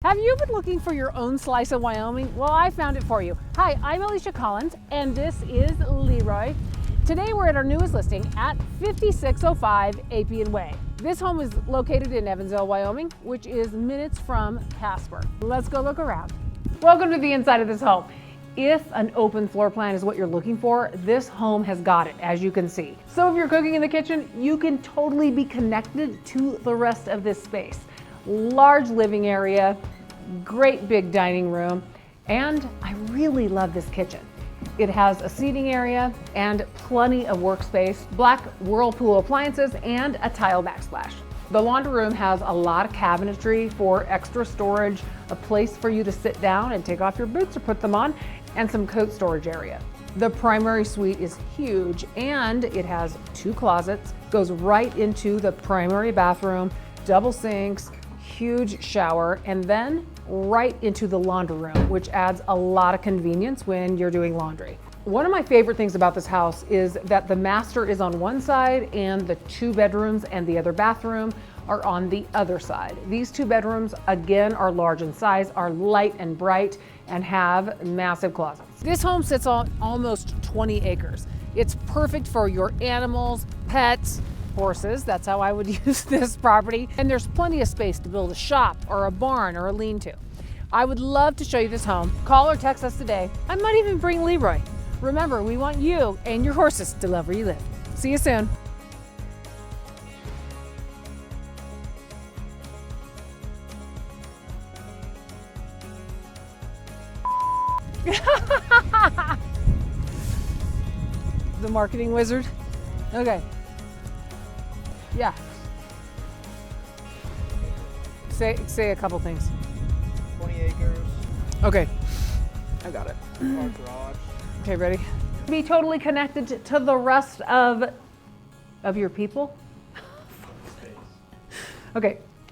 Have you been looking for your own slice of Wyoming? Well, I found it for you. Hi, I'm Alisha Collins, and this is Leroy. Today we're at our newest listing at 5605 Appian Way. This home is located in Evansville, Wyoming, which is minutes from Casper. Let's go look around. Welcome to the inside of this home. If an open floor plan is what you're looking for, this home has got it, as you can see. So if you're cooking in the kitchen, you can totally be connected to the rest of this space. Large living area, great big dining room, and I really love this kitchen. It has a seating area and plenty of workspace, black Whirlpool appliances, and a tile backsplash. The laundry room has a lot of cabinetry for extra storage, a place for you to sit down and take off your boots or put them on, and some coat storage area. The primary suite is huge and it has 2 closets, goes right into the primary bathroom, double sinks, huge shower, and then right into the laundry room, which adds a lot of convenience when you're doing laundry. One of my favorite things about this house is that the master is on one side and the 2 bedrooms and the other bathroom are on the other side. These 2 bedrooms, again, are large in size, are light and bright, and have massive closets. This home sits on almost 20 acres. It's perfect for your animals, pets, horses. That's how I would use this property. And there's plenty of space to build a shop or a barn or a lean-to. I would love to show you this home. Call or text us today. I might even bring Leroy. Remember, we want you and your horses to love where you live. See you soon. The marketing wizard. Okay. Yeah. Say a couple things. 20 acres. Okay. I got it. Car garage. Okay, ready? Be totally connected to the rest of your people. Space. Okay.